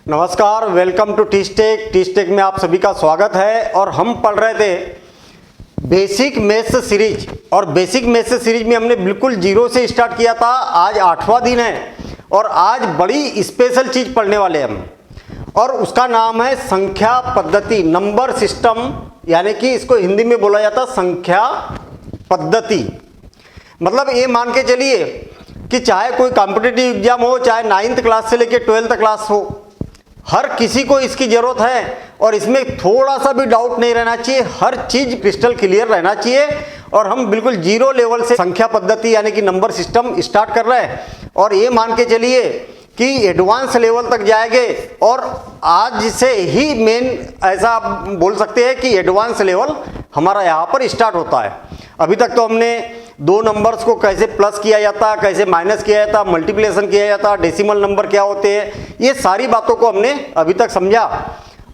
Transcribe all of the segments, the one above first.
नमस्कार, welcome to टीस्टेक में आप सभी का स्वागत है। और हम पढ़ रहे थे बेसिक मैथ्स सीरीज, और बेसिक मैथ्स सीरीज में हमने बिल्कुल जीरो से स्टार्ट किया था। आज 8वां दिन है और आज बड़ी स्पेशल चीज पढ़ने वाले हैं हम, और उसका नाम है संख्या पद्धति, नंबर सिस्टम, यानी कि इसको हिंदी में बोला जाता संख्या पद्धति। मतलब ये मान के चलिए कि चाहे कोई कॉम्पिटिटिव एग्जाम हो, चाहे 9th क्लास से लेकर 12th क्लास हो, हर किसी को इसकी जरूरत है। और इसमें थोड़ा सा भी डाउट नहीं रहना चाहिए, हर चीज क्रिस्टल क्लियर रहना चाहिए। और हम बिल्कुल जीरो लेवल से संख्या पद्धति यानी कि नंबर सिस्टम स्टार्ट कर रहे हैं, और ये मान के चलिए कि एडवांस लेवल तक जाएंगे। और आज से ही मेन ऐसा बोल सकते हैं कि एडवांस लेवल हमारा यहाँ पर स्टार्ट होता है। अभी तक तो हमने दो नंबर्स को कैसे प्लस किया जाता, कैसे माइनस किया जाता, मल्टीप्लिकेशन किया जाता, डेसिमल नंबर क्या होते हैं, ये सारी बातों को हमने अभी तक समझा।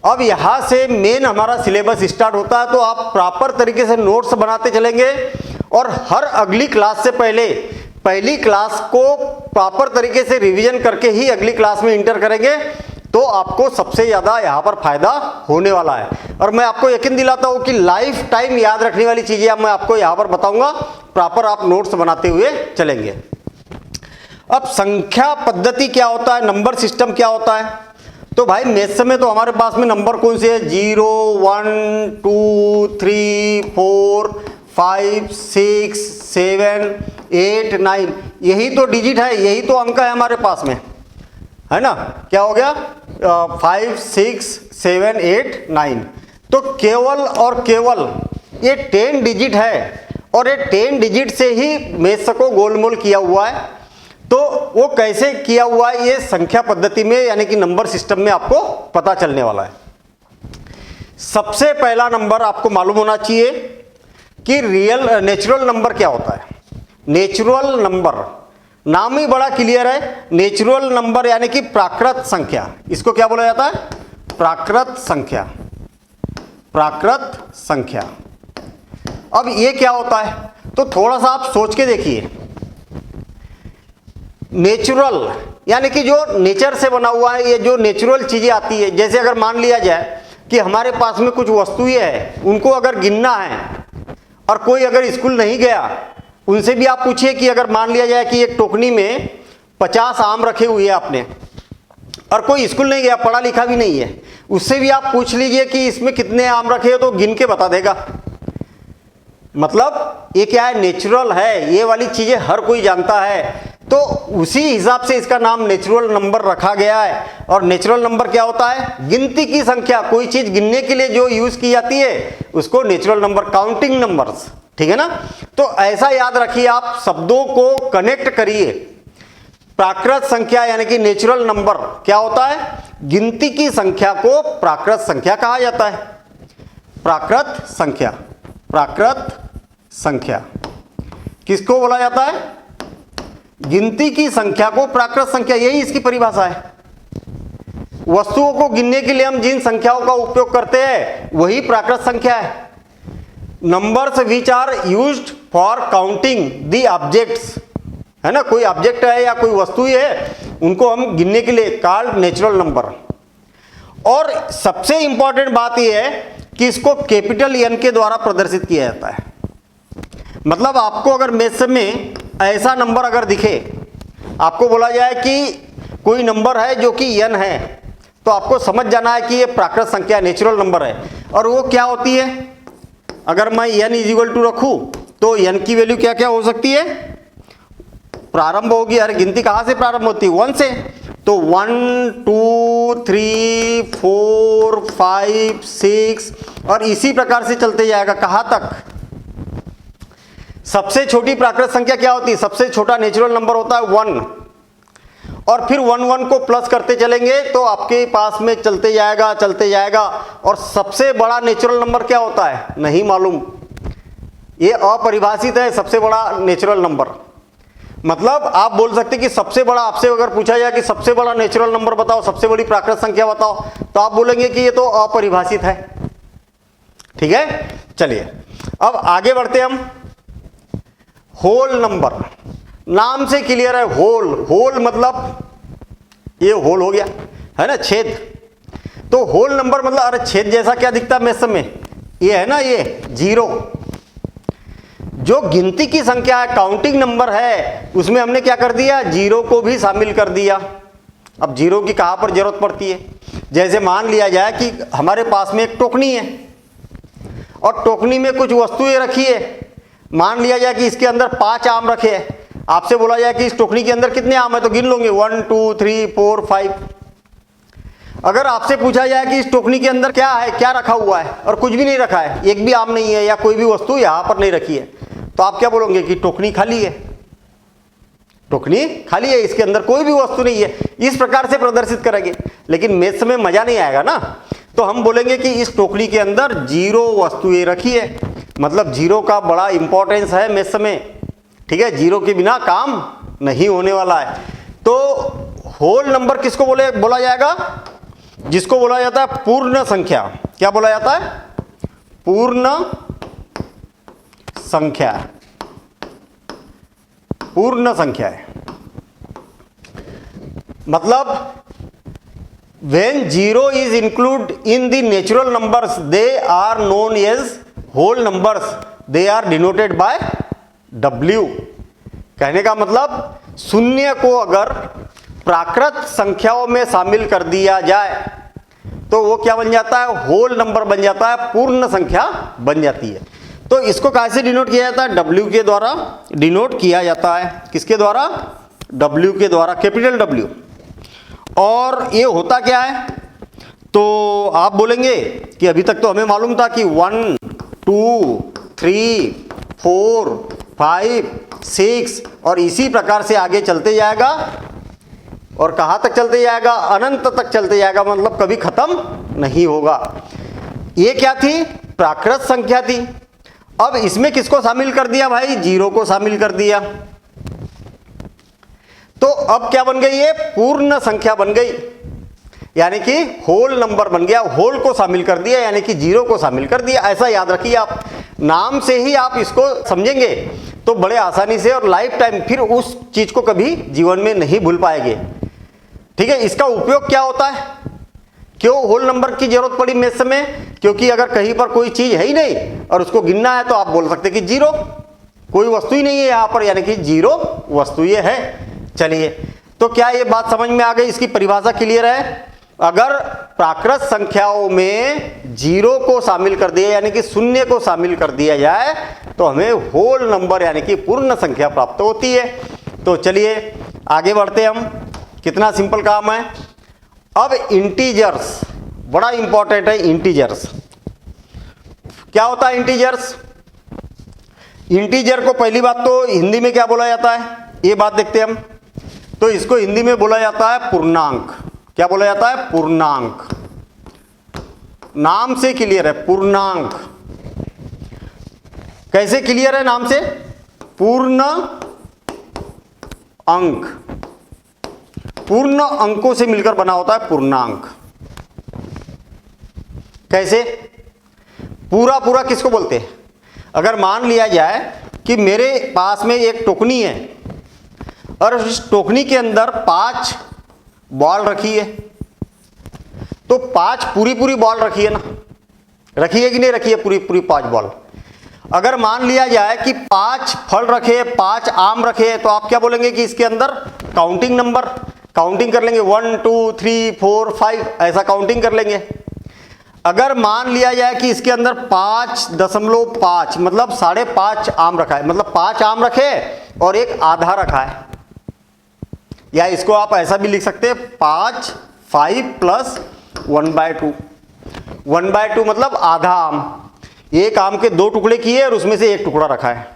अब यहाँ से मेन हमारा सिलेबस स्टार्ट होता है, तो आप प्रॉपर तरीके से नोट्स बनाते चलेंगे और हर अगली क्लास से पहले पहली क्लास को प्रॉपर तरीके से रिवीजन करके ही अगली क्लास में इंटर करेंगे, तो आपको सबसे ज़्यादा यहाँ पर फायदा होने वाला है। और मैं आपको यकीन दिलाता हूँ कि लाइफ टाइम याद रखने वाली चीज़ें मैं आपको यहाँ पर बताऊंगा, प्रॉपर आप नोट्स बनाते हुए चलेंगे। अब संख्या पद्धति क्या होता है, नंबर सिस्टम क्या होता है, तो भाई मैथ्स में तो हमारे पास में नंबर कौन से है, 0 1 2 3 4 5 6 7 8 9, यही तो डिजिट है, यही तो अंक है हमारे पास में, है ना। क्या हो गया, 5 6 7 8 9। तो केवल और केवल ये 10 डिजिट है, और ये 10 डिजिट से ही मैथ्स को गोलमोल किया हुआ है। तो वो कैसे किया हुआ है, ये संख्या पद्धति में यानी कि नंबर सिस्टम में आपको पता चलने वाला है। सबसे पहला नंबर आपको मालूम होना चाहिए कि नेचुरल नंबर क्या होता है। नेचुरल नंबर नाम ही बड़ा क्लियर है, नेचुरल नंबर यानी कि प्राकृत संख्या। इसको क्या बोला जाता है, प्राकृत संख्या, प्राकृत संख्या। अब ये क्या होता है, तो थोड़ा सा आप सोच के देखिए। नेचुरल यानी कि जो नेचर से बना हुआ है, ये जो नेचुरल चीजें आती है, जैसे अगर मान लिया जाए कि हमारे पास में कुछ वस्तुएं हैं, उनको अगर गिनना है, और कोई अगर स्कूल नहीं गया, उनसे भी आप पूछिए कि अगर मान लिया जाए कि एक टोकनी में 50 आम रखे हुए हैं आपने, और कोई स्कूल नहीं गया, पढ़ा लिखा भी नहीं है, उससे भी आप पूछ लीजिए कि इसमें कितने आम रखे हो, तो गिन के बता देगा। मतलब ये क्या है, नेचुरल है, ये वाली चीजें हर कोई जानता है, तो उसी हिसाब से इसका नाम नेचुरल नंबर रखा गया है। और नेचुरल नंबर क्या होता है, गिनती की संख्या, कोई चीज गिनने के लिए जो यूज की जाती है उसको नेचुरल नंबर, काउंटिंग नंबर्स, ठीक है ना। तो ऐसा याद रखिए, आप शब्दों को कनेक्ट करिए। प्राकृत संख्या यानी कि नेचुरल नंबर क्या होता है, गिनती की संख्या को प्राकृत संख्या कहा जाता है। प्राकृत संख्या, प्राकृत संख्या किसको बोला जाता है, गिनती की संख्या को प्राकृत संख्या, यही इसकी परिभाषा है। वस्तुओं को गिनने के लिए हम जिन संख्याओं का उपयोग करते हैं वही प्राकृत संख्या है। Numbers which are used for counting the objects, है ना, कोई ऑब्जेक्ट है या कोई वस्तु है, उनको हम गिनने के लिए कॉल्ड नेचुरल नंबर। और सबसे इंपॉर्टेंट बात यह है कि इसको कैपिटल एन के द्वारा प्रदर्शित किया जाता है। मतलब आपको अगर मैथ्स में ऐसा नंबर अगर दिखे, आपको बोला जाए कि कोई नंबर है जो कि एन है, तो आपको समझ जाना है कि ये प्राकृत संख्या, नेचुरल नंबर है। और वो क्या होती है, अगर मैं n इज टू रखूं तो n की वैल्यू क्या क्या हो सकती है, प्रारंभ होगी, अरे गिनती कहां से प्रारंभ होती है, 1 से, तो 1 2 3 4 5 6, और इसी प्रकार से चलते जाएगा कहां तक। सबसे छोटी प्राकृत संख्या क्या होती है, सबसे छोटा नेचुरल नंबर होता है 1, और फिर 1 1 को प्लस करते चलेंगे तो आपके पास में चलते जाएगा चलते जाएगा। और सबसे बड़ा नेचुरल नंबर क्या होता है, नहीं मालूम, ये अपरिभाषित है सबसे बड़ा नेचुरल नंबर। मतलब आप बोल सकते कि सबसे बड़ा, आपसे अगर पूछा जाए कि सबसे बड़ा नेचुरल नंबर बताओ, सबसे बड़ी प्राकृत संख्या बताओ, तो आप बोलेंगे कि ये तो अपरिभाषित है, ठीक है। चलिए अब आगे बढ़ते हम। होल नंबर, नाम से क्लियर है, होल, होल मतलब ये होल हो गया, है ना, छेद। तो होल नंबर मतलब अरे छेद जैसा क्या दिखता है मेष में, ये है ना, ये जीरो। जो गिनती की संख्या है, काउंटिंग नंबर है, उसमें हमने क्या कर दिया, जीरो को भी शामिल कर दिया। अब जीरो की कहाँ पर जरूरत पड़ती है, जैसे मान लिया जाए कि हमारे पास में एक टोकनी है और टोकनी में कुछ वस्तुएं रखी है। मान लिया जाए कि इसके अंदर 5 आम रखे हैं। आपसे बोला जाए कि इस टोकनी के अंदर कितने आम है, तो गिन लोगे 1 2 3 4 5। अगर आपसे पूछा जाए कि इस टोकनी के अंदर क्या है, क्या रखा हुआ है, और कुछ भी नहीं रखा है, एक भी आम नहीं है या कोई भी वस्तु यहाँ पर नहीं रखी है, तो आप क्या बोलोगे कि टोकनी खाली है, टोकनी खाली है, इसके अंदर कोई भी वस्तु नहीं है। इस प्रकार से प्रदर्शित करेंगे। लेकिन मैथ्स में मजा नहीं आएगा ना, तो हम बोलेंगे कि इस टोकरी के अंदर जीरो वस्तुएं रखी है, मतलब जीरो का बड़ा इंपॉर्टेंस है मैथ्स में। ठीक है, जीरो के बिना काम नहीं होने वाला है। तो होल नंबर किसको बोला जाएगा, जिसको बोला जाता है पूर्ण संख्या। क्या बोला जाता है, पूर्ण संख्या, पूर्ण संख्या है। मतलब when zero is included in the natural numbers, they are known as whole numbers, they are denoted by W। कहने का मतलब शून्य को अगर प्राकृत संख्याओं में शामिल कर दिया जाए तो वो क्या बन जाता है, होल नंबर बन जाता है, पूर्ण संख्या बन जाती है। तो इसको कैसे डिनोट किया जाता है, W के द्वारा डिनोट किया जाता है। किसके द्वारा, W के द्वारा, कैपिटल W। और ये होता क्या है, तो आप बोलेंगे कि अभी तक तो हमें मालूम था कि 1 2 3 4 5 6 और इसी प्रकार से आगे चलते जाएगा। और कहाँ तक चलते जाएगा, अनंत तक चलते जाएगा, मतलब कभी खत्म नहीं होगा। ये क्या थी, प्राकृत संख्या थी। अब इसमें किसको शामिल कर दिया भाई, जीरो को शामिल कर दिया। तो अब क्या बन गई, ये पूर्ण संख्या बन गई, यानी कि होल नंबर बन गया। होल को शामिल कर दिया यानी कि जीरो को शामिल कर दिया। ऐसा याद रखिए, आप नाम से ही आप इसको समझेंगे तो बड़े आसानी से, और लाइफ टाइम फिर उस चीज को कभी जीवन में नहीं भूल पाएंगे। ठीक है, इसका उपयोग क्या होता है, क्यों होल नंबर की जरूरत पड़ी मैथ्स में, क्योंकि अगर कहीं पर कोई चीज है ही नहीं और उसको गिनना है तो आप बोल सकते कि जीरो, कोई वस्तु ही नहीं है यहाँ पर, यानी कि जीरो वस्तु ये है। चलिए, तो क्या ये बात समझ में आ गई, इसकी परिभाषा क्लियर है। अगर प्राकृत संख्याओं में जीरो को शामिल कर दिया यानी कि शून्य को शामिल कर दिया जाए तो हमें होल नंबर यानी कि पूर्ण संख्या प्राप्त होती है। तो चलिए आगे बढ़ते हैं हम, कितना सिंपल काम है। अब इंटीजर्स बड़ा इंपॉर्टेंट है। इंटीजर्स क्या होता है, इंटीजर्स, इंटीजर को पहली बात तो हिंदी में क्या बोला जाता है, ये बात देखते हैं हम। तो इसको हिंदी में बोला जाता है पूर्णांक। क्या बोला जाता है, पूर्णांक। नाम से क्लियर है, पूर्णांक। कैसे क्लियर है, नाम से, पूर्ण अंक, पूर्ण अंकों से मिलकर बना होता है पूर्णांक। कैसे, पूरा पूरा किसको बोलते हैं, अगर मान लिया जाए कि मेरे पास में एक टोकनी है और उस टोकनी के अंदर 5 बॉल रखी है, तो 5 पूरी बॉल रखी है ना, रखी है कि नहीं रखी है, पूरी 5 बॉल। अगर मान लिया जाए कि 5 फल रखे, 5 आम रखे, तो आप क्या बोलेंगे कि इसके अंदर काउंटिंग नंबर, काउंटिंग कर लेंगे 1 2 3 4 5, ऐसा काउंटिंग कर लेंगे। अगर मान लिया जाए कि इसके अंदर 5.5 मतलब 5.5 आम रखा है, मतलब 5 आम रखे और एक आधा रखा है, या इसको आप ऐसा भी लिख सकते हैं 5 प्लस 1/2। 1/2 मतलब आधा आम, एक आम के 2 टुकड़े किए और उसमें से एक टुकड़ा रखा है।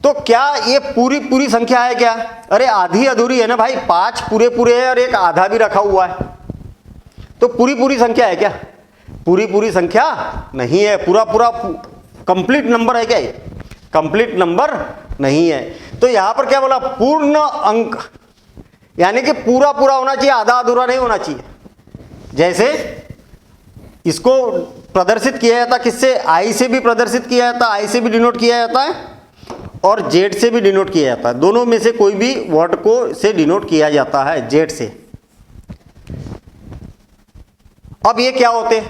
तो क्या ये पूरी संख्या है क्या, अरे आधी अधूरी है ना भाई, 5 पूरे है और एक आधा भी रखा हुआ है, तो पूरी संख्या है क्या, पूरी संख्या नहीं है। पूरा कंप्लीट नंबर है क्या, ये कंप्लीट नंबर नहीं है। तो यहां पर क्या बोला, पूर्ण अंक, यानी कि पूरा होना चाहिए, आधा अधूरा नहीं होना चाहिए। जैसे इसको प्रदर्शित किया जाता किससे, आई से भी प्रदर्शित किया जाता, आई से भी डिनोट किया जाता है और जेड से भी डिनोट किया जाता है। दोनों में से कोई भी वर्ड को से डिनोट किया जाता है जेड से। अब ये क्या होते,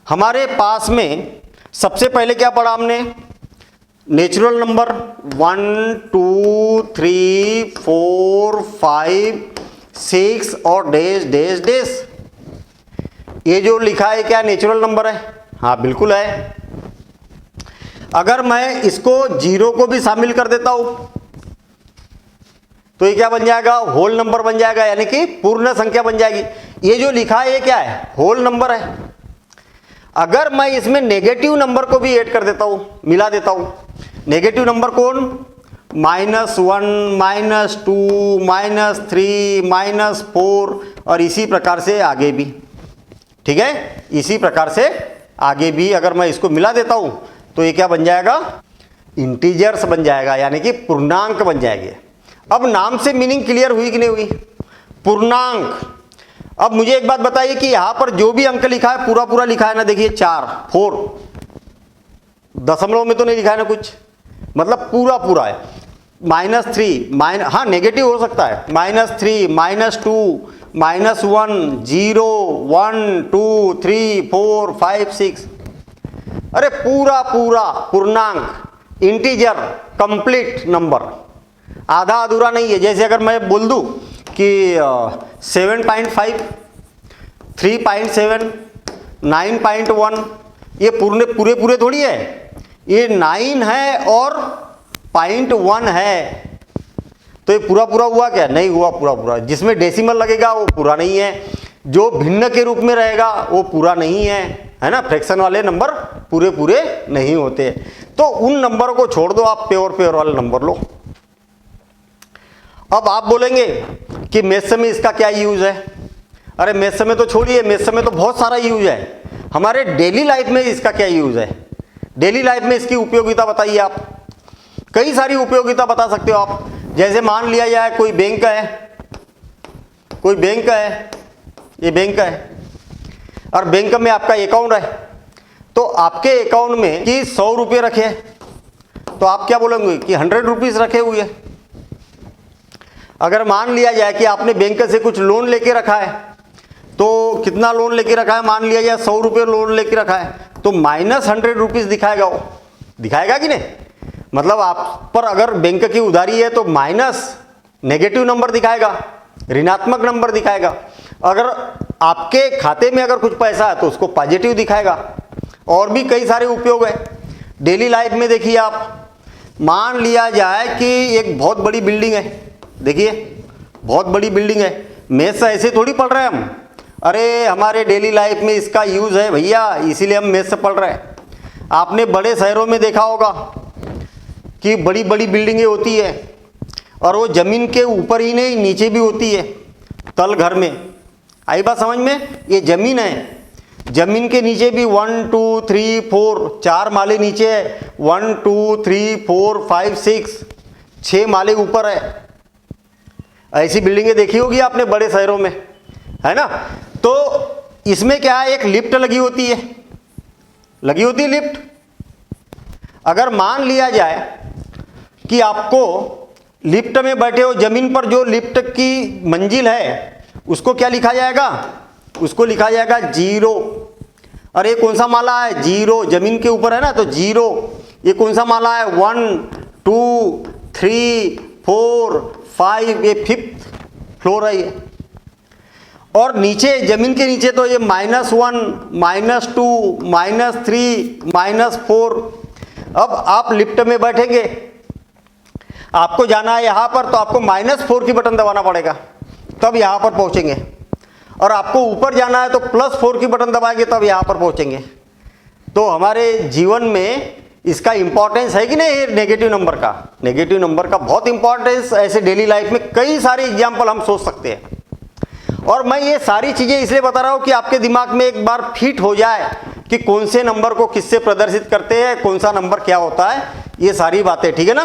हमारे पास में सबसे पहले क्या पढ़ा हमने, नेचुरल नंबर 1 2 3 4 5 6 और डैश डैश डैश। ये जो लिखा है क्या नेचुरल नंबर है? हाँ बिल्कुल है। अगर मैं इसको जीरो को भी शामिल कर देता हूं तो ये क्या बन जाएगा? होल नंबर बन जाएगा, यानी कि पूर्ण संख्या बन जाएगी। ये जो लिखा है ये क्या है? होल नंबर है। अगर मैं इसमें नेगेटिव नंबर को भी ऐड कर देता हूं, मिला देता हूं, नेगेटिव नंबर कौन? -1 -2 -3 -4 और इसी प्रकार से आगे भी, ठीक है, इसी प्रकार से आगे भी अगर मैं इसको मिला देता हूं तो ये क्या बन जाएगा? इंटीजर्स बन जाएगा, यानी कि पूर्णांक बन जाएंगे। अब नाम से मीनिंग क्लियर हुई कि नहीं हुई? पूर्णांक। अब मुझे एक बात बताइए कि यहां पर जो भी अंक लिखा है पूरा पूरा लिखा है ना, देखिए 4 दशमलव में तो नहीं लिखा है ना कुछ, मतलब पूरा पूरा है। -3 हाँ नेगेटिव हो सकता है, -3 -2 -1 0 1 2 3 4 5 6, अरे पूरा पूरा पूर्णांक, इंटीजर, कंप्लीट नंबर, आधा अधूरा नहीं है। जैसे अगर मैं बोल दूं कि 7.5 3.7 9.1, ये पूरे पूरे थोड़ी है, ये 9 है और 0.1 है, तो ये पूरा पूरा हुआ क्या? नहीं हुआ पूरा पूरा। जिसमें डेसिमल लगेगा वो पूरा नहीं है, जो भिन्न के रूप में रहेगा वो पूरा नहीं है ना। फ्रैक्शन वाले नंबर पूरे पूरे नहीं होते, तो उन नंबरों को छोड़ दो, आप प्योर वाले नंबर लो। अब आप बोलेंगे कि मैथ्स में इसका क्या यूज है? अरे मैथ्स में तो छोड़िए, मैथ्स में तो बहुत सारा यूज है। हमारे डेली लाइफ में इसका क्या यूज है? डेली लाइफ में इसकी उपयोगिता बताइए आप। कई सारी उपयोगिता बता सकते हो आप। जैसे मान लिया जाए कोई बैंक है, ये बैंक है और बैंक में आपका अकाउंट है, तो आपके अकाउंट में कि 100 रुपये रखे, तो आप क्या बोलेंगे कि 100 रुपीज रखे हुए। अगर मान लिया जाए कि आपने बैंक से कुछ लोन लेके रखा है, तो कितना लोन लेके रखा है? मान लिया जाए 100 रुपये लोन लेके रखा है, तो -100 रुपीज दिखाएगा, वो दिखाएगा कि नहीं? मतलब आप पर अगर बैंक की उधारी है तो माइनस, नेगेटिव नंबर दिखाएगा, ऋणात्मक नंबर दिखाएगा। अगर आपके खाते में अगर कुछ पैसा है तो उसको पॉजिटिव दिखाएगा। और भी कई सारे उपयोग है डेली लाइफ में। देखिए आप, मान लिया जाए कि एक बहुत बड़ी बिल्डिंग है, देखिए बहुत बड़ी बिल्डिंग है, मैथ्स ऐसे थोड़ी पढ़ रहे हैं हम, अरे हमारे डेली लाइफ में इसका यूज है भैया, इसीलिए हम मैथ्स पढ़ रहे हैं। आपने बड़े शहरों में देखा होगा कि बड़ी बड़ी बिल्डिंगें होती है और वो जमीन के ऊपर ही नहीं नीचे भी होती है, तल घर में। आई बात समझ में? ये जमीन है, जमीन के नीचे भी 1 2 3 4 4 माले नीचे है, 1 2 3 4 5 6 माले ऊपर है। ऐसी बिल्डिंगें देखी होगी आपने बड़े शहरों में, है ना। तो इसमें क्या है, एक लिफ्ट लगी होती है लिफ्ट। अगर मान लिया जाए कि आपको लिफ्ट में बैठे हो, जमीन पर जो लिफ्ट की मंजिल है उसको क्या लिखा जाएगा? उसको लिखा जाएगा 0। और ये कौन सा माला है? 0, जमीन के ऊपर है ना, तो 0। ये कौन सा माला है? 1 2 3 4 5, ये 5th फ्लोर है ये। और नीचे जमीन के नीचे तो ये -1 -2 -3 -4। अब आप लिफ्ट में बैठेंगे, आपको जाना है यहां पर, तो आपको -4 की बटन दबाना पड़ेगा, तब यहां पर पहुंचेंगे। और आपको ऊपर जाना है तो +4 की बटन दबाएंगे, तब यहां पर पहुंचेंगे। तो हमारे जीवन में इसका इंपॉर्टेंस है कि नहीं? नेगेटिव नंबर का बहुत इंपॉर्टेंस। ऐसे डेली लाइफ में कई सारे एग्जाम्पल हम सोच सकते हैं। और मैं ये सारी चीजें इसलिए बता रहा हूं कि आपके दिमाग में एक बार फिट हो जाए कि कौन से नंबर को किससे प्रदर्शित करते हैं, कौन सा नंबर क्या होता है, ये सारी बातें, ठीक है ना।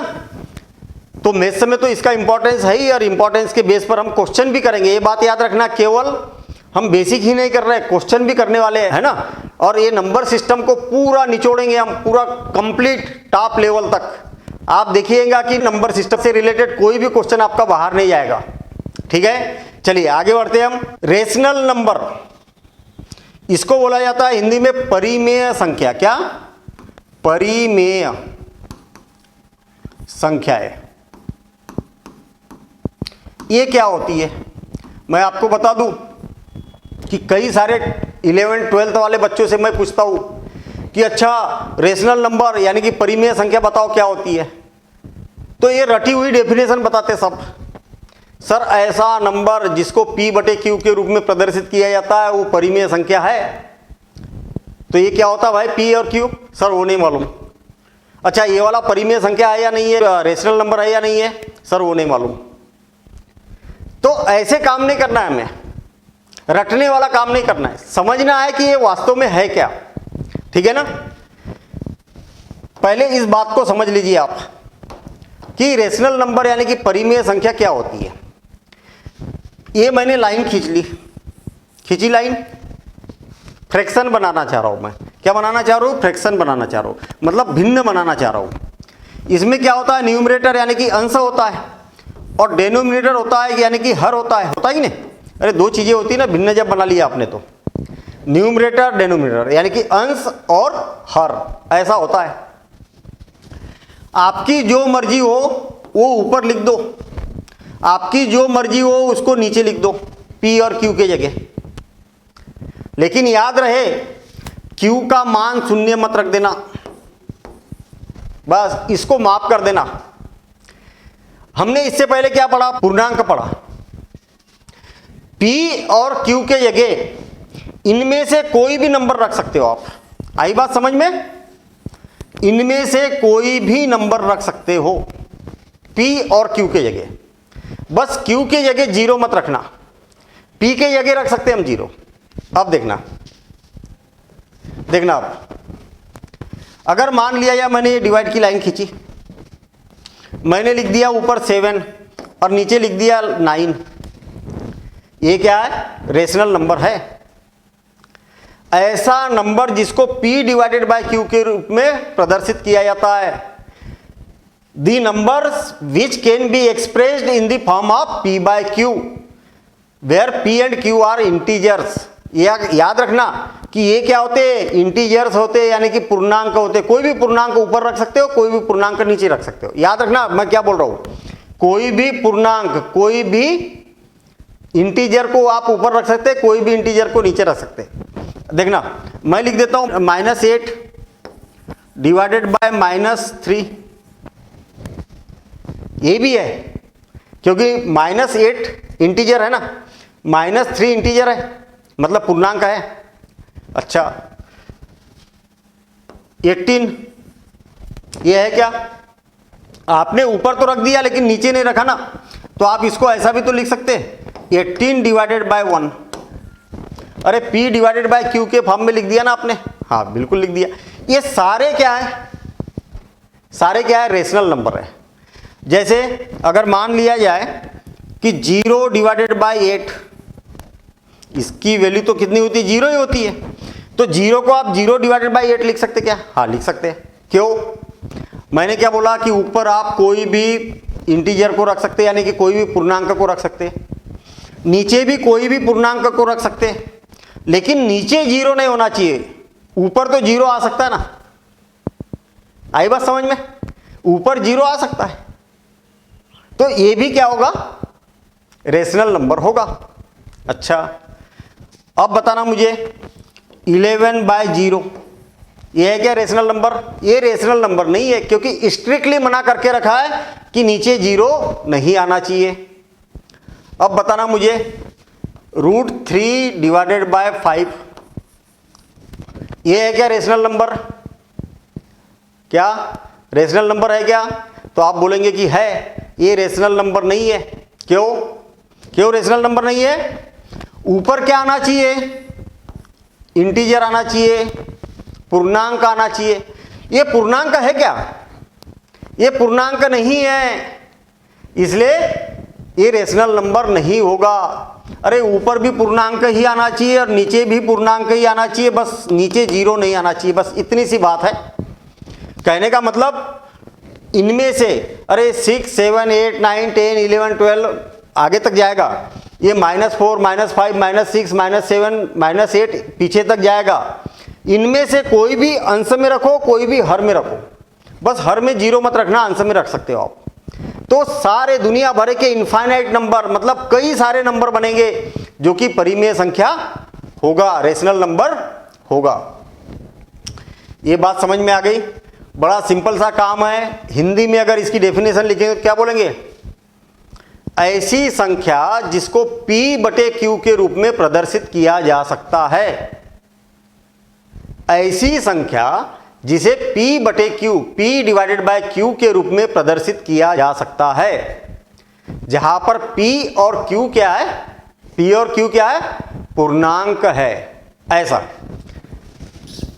तो मैथ्स में तो इसका इंपॉर्टेंस है ही, और इंपॉर्टेंस के बेस पर हम क्वेश्चन भी करेंगे। ये बात याद रखना, केवल हम बेसिक ही नहीं कर रहे, क्वेश्चन भी करने वाले हैं, है ना। और ये नंबर सिस्टम को पूरा निचोड़ेंगे हम, पूरा कंप्लीट टॉप लेवल तक। आप देखिएगा कि नंबर सिस्टम से रिलेटेड कोई भी क्वेश्चन आपका बाहर नहीं जाएगा, ठीक है। चलिए आगे बढ़ते हैं हम। रेशनल नंबर, इसको बोला जाता है हिंदी में परिमेय संख्या। क्या? परिमेय संख्या है। ये क्या होती है मैं आपको बता दूं कि कई सारे 11 12 वाले बच्चों से मैं पूछता हूं कि अच्छा रेशनल नंबर यानी कि परिमेय संख्या बताओ क्या होती है, तो ये रटी हुई डेफिनेशन बताते सब। सर ऐसा नंबर जिसको P/Q के रूप में प्रदर्शित किया जाता है वो परिमेय संख्या है। तो ये क्या होता है भाई P और Q? सर वो नहीं मालूम। अच्छा ये वाला परिमेय संख्या है या नहीं है, रेशनल नंबर है या नहीं है? सर वो नहीं मालूम। तो ऐसे काम नहीं करना है, हमें रटने वाला काम नहीं करना है, समझना है कि ये वास्तव में है क्या। ठीक है ना? पहले इस बात को समझ लीजिए आप कि रेशनल नंबर यानी कि परिमेय संख्या क्या होती है। ये मैंने लाइन खींची लाइन, फ्रैक्शन बनाना चाह रहा हूं मैं। क्या बनाना चाह रहा हूं? फ्रैक्शन बनाना चाह रहा हूं, मतलब भिन्न बनाना चाह रहा हूं। इसमें क्या होता है? न्यूमरेटर यानी कि अंश होता है और डेनोमिनेटर होता है यानी कि हर होता है कि नहीं? अरे दो चीजें होती है ना, भिन्न जब बना लिया आपने तो न्यूमरेटर डेनोमिनेटर यानी कि अंश और हर, ऐसा होता है। आपकी जो मर्जी हो वो ऊपर लिख दो, आपकी जो मर्जी हो उसको नीचे लिख दो P और Q के जगह। लेकिन याद रहे Q का मान 0 मत रख देना, बस इसको माफ कर देना। हमने इससे पहले क्या पढ़ा? पूर्णांक पढ़ा। P और Q के जगह इनमें से कोई भी नंबर रख सकते हो आप। आई बात समझ में? इनमें से कोई भी नंबर रख सकते हो P और Q के जगह, बस Q के जगह 0 मत रखना। P के जगह रख सकते हैं हम 0। अब देखना आप, अगर मान लिया या मैंने ये डिवाइड की लाइन खींची, मैंने लिख दिया ऊपर 7 और नीचे लिख दिया 9, ये क्या है? रेशनल नंबर है। ऐसा नंबर जिसको P/Q के रूप में प्रदर्शित किया जाता है। The numbers which can be expressed in the form of P/Q where P and Q are integers. याद रखना कि ये क्या होते हैं? इंटीजर्स होते हैं यानी कि पूर्णांक होते। कोई भी पूर्णांक ऊपर रख सकते हो, कोई भी पूर्णांक नीचे रख सकते हो। याद रखना मैं क्या बोल रहा हूं, कोई भी पूर्णांक, कोई भी इंटीजर को आप ऊपर रख सकते हैं, कोई भी इंटीजर को नीचे रख सकते हैं। देखना मैं लिख देता हूं -8 डिवाइडेड बाय -3। ये भी है क्योंकि -8 इंटीजर है ना, -3 इंटीजर है मतलब पूर्णांक है। अच्छा 18 ये है क्या? आपने ऊपर तो रख दिया लेकिन नीचे नहीं रखा ना, तो आप इसको ऐसा भी तो लिख सकते हैं 18 डिवाइडेड बाय 1। अरे P/Q के फॉर्म में लिख दिया ना आपने? हाँ बिल्कुल लिख दिया। ये सारे क्या है? सारे क्या है? रेशनल नंबर है। जैसे अगर मान लिया जाए कि 0 डिवाइडेड बाय 8, इसकी वैल्यू तो कितनी होती है? 0 ही होती है। तो 0 को आप 0 डिवाइडेड बाय 8 लिख सकते क्या? हाँ लिख सकते हैं। क्यों? मैंने क्या बोला कि ऊपर आप कोई भी इंटीजर को रख सकते हैं यानी कि कोई भी पूर्णांक को रख सकते हैं, नीचे भी कोई भी पूर्णांक को रख सकते हैं, लेकिन नीचे 0 नहीं होना चाहिए। ऊपर तो 0 आ सकता है ना, आई बात समझ में? ऊपर 0 आ सकता है, तो ये भी क्या होगा? रेशनल नंबर होगा। अच्छा अब बताना मुझे 11/0 ये है क्या रेशनल नंबर? ये रेशनल नंबर नहीं है क्योंकि स्ट्रिक्टली मना करके रखा है कि नीचे 0 नहीं आना चाहिए। अब बताना मुझे √3 डिवाइडेड बाय 5 ये है क्या रेशनल नंबर? क्या रेशनल नंबर है क्या? तो आप बोलेंगे कि है। ये रेशनल नंबर नहीं है। क्यों रेशनल नंबर नहीं है? ऊपर क्या आना चाहिए? इंटीजर आना चाहिए, पूर्णांक आना चाहिए। ये पूर्णांक है क्या? ये पूर्णांक नहीं है, इसलिए ये रेशनल नंबर नहीं होगा। अरे ऊपर भी पूर्णांक ही आना चाहिए और नीचे भी पूर्णांक ही आना चाहिए, बस नीचे 0 नहीं आना चाहिए, बस इतनी सी बात है। कहने का मतलब इनमें से अरे 6, 7, 8, 9, 10, 11, 12 आगे तक जाएगा, ये -4, -5, -6, -7, -8 पीछे तक जाएगा। इनमें से कोई भी अंश में रखो, कोई भी हर में रखो, बस हर में 0 मत रखना, अंश में रख सकते हो आप। तो सारे दुनिया भर के इनफाइनाइट नंबर, मतलब कई सारे नंबर बनेंगे जो कि परिमेय संख्या होगा, रेशनल नंबर होगा। ये बात समझ में आ गई? बड़ा सिंपल सा काम है। हिंदी में अगर इसकी डेफिनेशन लिखेंगे तो क्या बोलेंगे? ऐसी संख्या जिसको P/Q के रूप में प्रदर्शित किया जा सकता है। ऐसी संख्या जिसे P/Q, P/Q के रूप में प्रदर्शित किया जा सकता है, जहां पर P और Q क्या है? P और Q क्या है? पूर्णांक है। ऐसा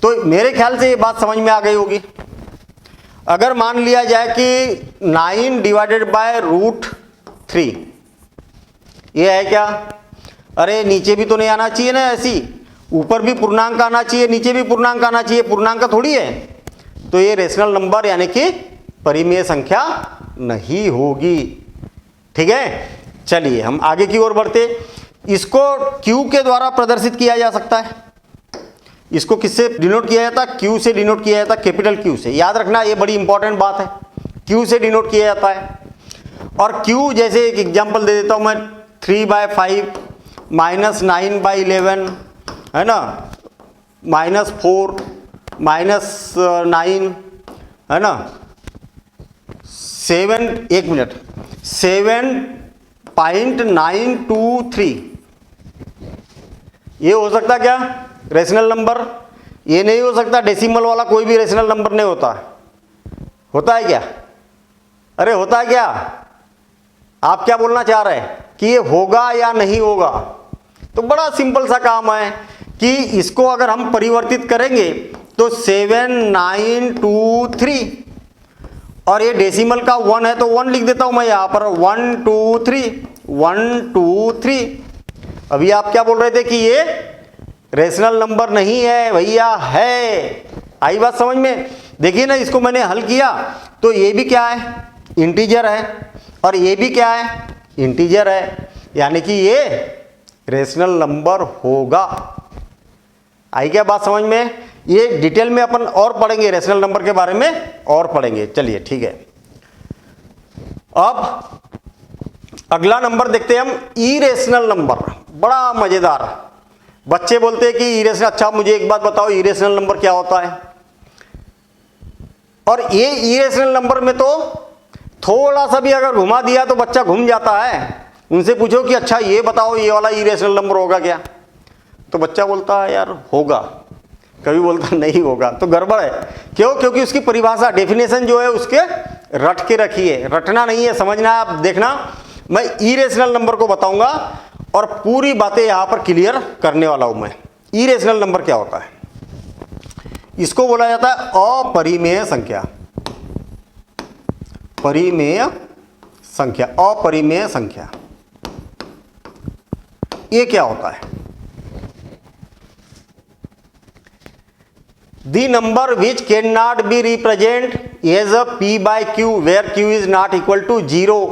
तो मेरे ख्याल से ये बात समझ में आ गई होगी। अगर मान लिया जाए कि 9/√3, ये है क्या? अरे नीचे भी तो नहीं आना चाहिए ना, ऐसी ऊपर भी पूर्णांक आना चाहिए, नीचे भी पूर्णांक आना चाहिए, पूर्णांक थोड़ी है। तो ये रेशनल नंबर यानी कि परिमेय संख्या नहीं होगी। ठीक है, चलिए हम आगे की ओर बढ़ते। इसको Q के द्वारा प्रदर्शित किया जा सकता है। इसको किससे डिनोट किया जाता है? Q से डिनोट किया जाता है, कैपिटल Q से। याद रखना, ये बड़ी इंपॉर्टेंट बात है। Q से डिनोट किया जाता है। और Q जैसे एक एग्जांपल दे देता हूं मैं, 3/5 -9/11 है ना, -4 -9 है ना, 7.923। ये हो सकता क्या? Rational number. ये नहीं हो सकता डेसिमल वाला, कोई भी रेशनल नंबर नहीं होता। होता है क्या? अरे होता है क्या? आप क्या बोलना चाह रहे हैं कि ये होगा या नहीं होगा? तो बड़ा सिंपल सा काम है कि इसको अगर हम परिवर्तित करेंगे तो 7,923, और ये डेसिमल का 1 है तो 1 लिख देता हूं मैं यहां पर, 1 2 3 1 2 3। अभी आप क्या बोल रहे थे कि ये रेशनल नंबर नहीं है? भैया है। आई बात समझ में? देखिए ना, इसको मैंने हल किया तो ये भी क्या है? इंटीजर है, और ये भी क्या है? इंटीजर है, यानी कि ये रेशनल नंबर होगा। आई क्या बात समझ में? ये डिटेल में अपन और पढ़ेंगे, रेशनल नंबर के बारे में और पढ़ेंगे। चलिए ठीक है, अब अगला नंबर देखते हैं हम, इरेशनल नंबर। बड़ा मजेदार। बच्चे बोलते हैं कि इरेशनल, अच्छा मुझे एक बात बताओ, इरेशनल नंबर क्या होता है? और ये इरेशनल नंबर में तो थोड़ा सा भी अगर घुमा दिया तो बच्चा घूम जाता है। उनसे पूछो कि अच्छा ये बताओ, ये वाला इरेशनल नंबर होगा क्या? तो बच्चा बोलता है यार होगा, कभी बोलता नहीं होगा। तो गड़बड़ है। क्यों? क्योंकि उसकी परिभाषा, डेफिनेशन जो है उसके रट के रखी है। रटना नहीं है, समझना है। आप देखना, मैं इरेशनल नंबर को बताऊंगा और पूरी बातें यहां पर क्लियर करने वाला हूं मैं। इरेशनल नंबर क्या होता है? इसको बोला जाता है अपरिमेय संख्या। परिमेय संख्या, अपरिमेय संख्या। ये क्या होता है? The number which cannot be represented as a P/Q where Q is not equal to 0।